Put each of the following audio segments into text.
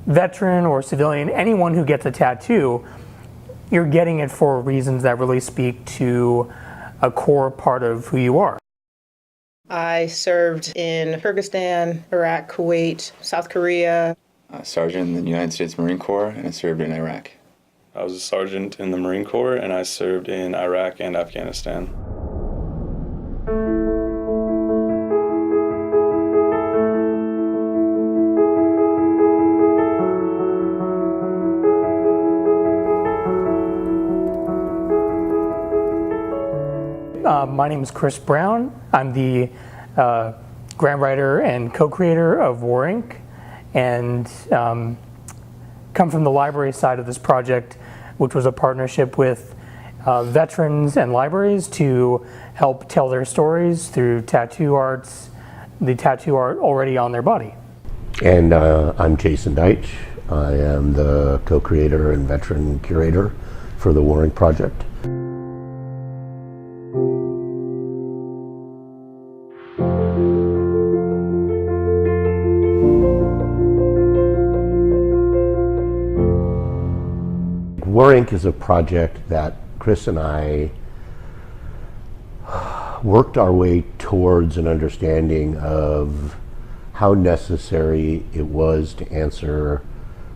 veteran or civilian, anyone who gets a tattoo, you're getting it for reasons that really speak to a core part of who you are. I served in Kyrgyzstan, Iraq, Kuwait, South Korea. Sergeant in the United States Marine Corps, and I served in Iraq. I was a sergeant in the Marine Corps, and I served in Iraq and Afghanistan. My name is Chris Brown. I'm the grant writer and co-creator of War Inc. and come from the library side of this project, which was a partnership with veterans and libraries to help tell their stories through tattoo arts, the tattoo art already on their body. And I'm Jason Deitch. I am the co-creator and veteran curator for the War Inc. project. War Inc. is a project that Chris and I worked our way towards an understanding of how necessary it was to answer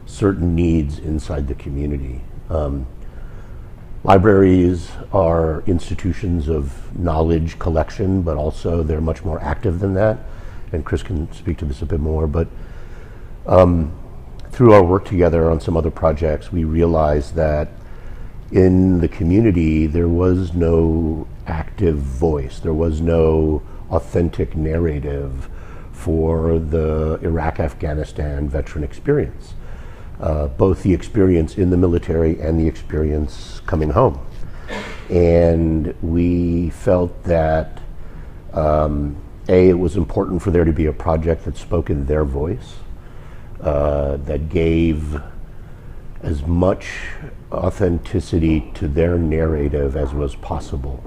certain needs inside the community. Libraries are institutions of knowledge collection, but also they're much more active than that. And Chris can speak to this a bit more, but through our work together on some other projects, we realized that in the community, there was no active voice. There was no authentic narrative for the Iraq-Afghanistan veteran experience, both the experience in the military and the experience coming home. And we felt that, it was important for there to be a project that spoke in their voice, that gave as much authenticity to their narrative as was possible.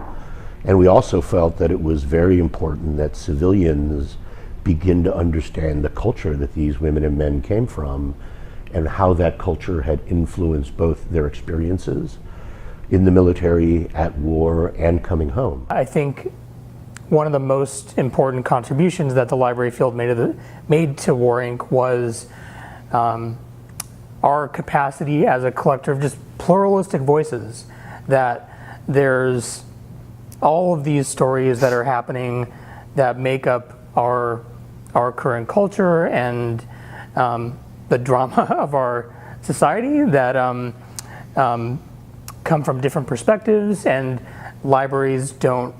And we also felt that it was very important that civilians begin to understand the culture that these women and men came from and how that culture had influenced both their experiences in the military, at war, and coming home. I think one of the most important contributions that the library field made to War Inc. was our capacity as a collector of just pluralistic voices, that there's all of these stories that are happening that make up our current culture and the drama of our society that come from different perspectives, and libraries don't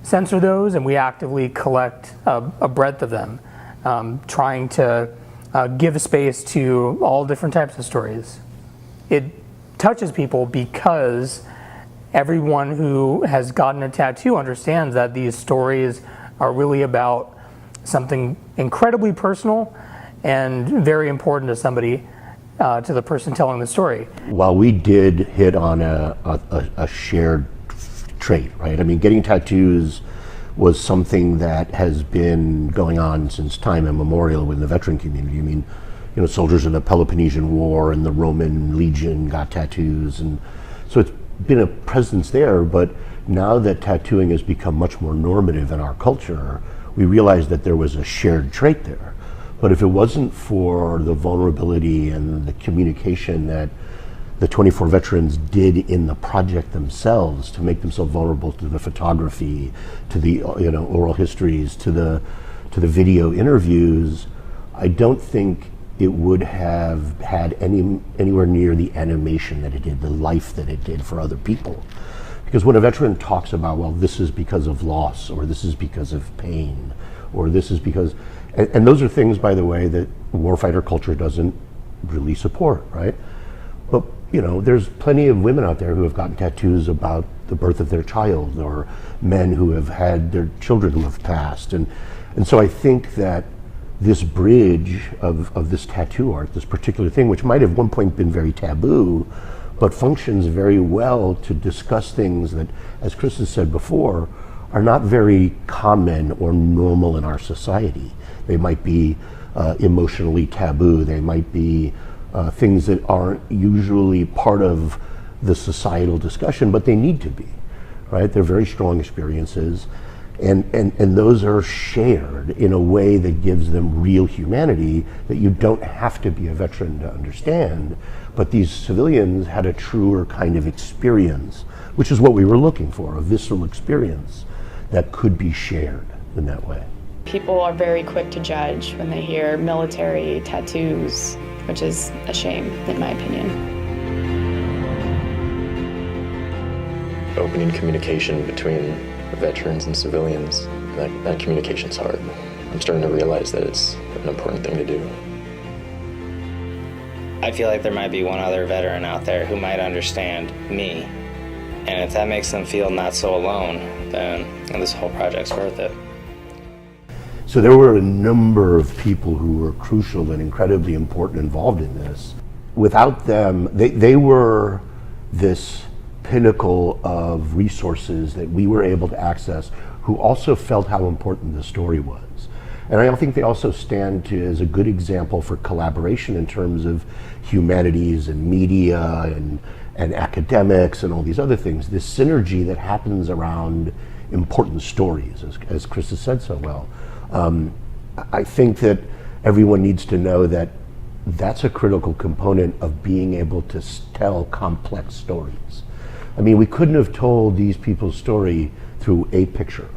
censor those, and we actively collect a breadth of them, trying to give space to all different types of stories. It touches people because everyone who has gotten a tattoo understands that these stories are really about something incredibly personal and very important to somebody, to the person telling the story. While we did hit on a shared trait, right? I mean, getting tattoos was something that has been going on since time immemorial within the veteran community. I mean, you know, soldiers in the Peloponnesian War and the Roman Legion got tattoos, and so it's been a presence there. But now that tattooing has become much more normative in our culture, we realized that there was a shared trait there. But if it wasn't for the vulnerability and the communication that the 24 veterans did in the project themselves to make themselves vulnerable to the photography, to the oral histories, to the video interviews, I don't think it would have had anywhere near the animation that it did, the life that it did for other people. Because when a veteran talks about, well, this is because of loss, or this is because of pain, or this is because, and those are things, by the way, that warfighter culture doesn't really support, right? But you know, there's plenty of women out there who have gotten tattoos about the birth of their child, or men who have had their children who have passed. And so I think that this bridge of this tattoo art, this particular thing, which might have at one point been very taboo, but functions very well to discuss things that, as Chris has said before, are not very common or normal in our society. They might be emotionally taboo. They might be things that aren't usually part of the societal discussion, but they need to be, right? They're very strong experiences, and those are shared in a way that gives them real humanity that you don't have to be a veteran to understand. But these civilians had a truer kind of experience, which is what we were looking for, a visceral experience that could be shared in that way. People are very quick to judge when they hear military tattoos, which is a shame, in my opinion. Opening communication between veterans and civilians, that communication's hard. I'm starting to realize that it's an important thing to do. I feel like there might be one other veteran out there who might understand me. And if that makes them feel not so alone, then this whole project's worth it. So there were a number of people who were crucial and incredibly important involved in this. Without them, they were this pinnacle of resources that we were able to access, who also felt how important the story was. And I think they also stand as a good example for collaboration in terms of humanities and media and academics and all these other things. This synergy that happens around important stories, as Chris has said so well. I think that everyone needs to know that that's a critical component of being able to tell complex stories. I mean, we couldn't have told these people's story through a picture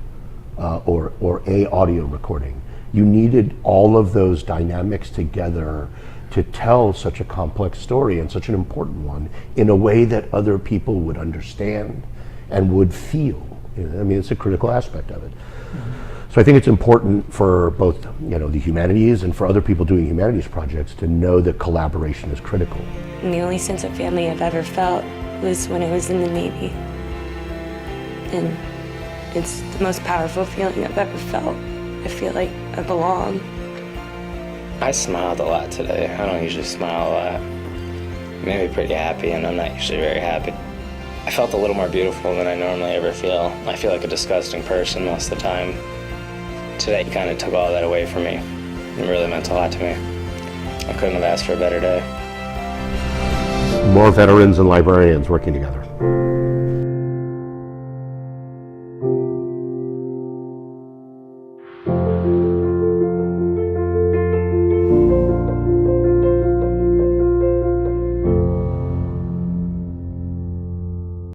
or a audio recording. You needed all of those dynamics together to tell such a complex story, and such an important one, in a way that other people would understand and would feel. You know, I mean, it's a critical aspect of it. So I think it's important for both, the humanities and for other people doing humanities projects to know that collaboration is critical. And the only sense of family I've ever felt was when I was in the Navy. And it's the most powerful feeling I've ever felt. I feel like I belong. I smiled a lot today. I don't usually smile a lot. It made me pretty happy, and I'm not usually very happy. I felt a little more beautiful than I normally ever feel. I feel like a disgusting person most of the time. Today kind of took all that away from me. It really meant a lot to me. I couldn't have asked for a better day. More veterans and librarians working together.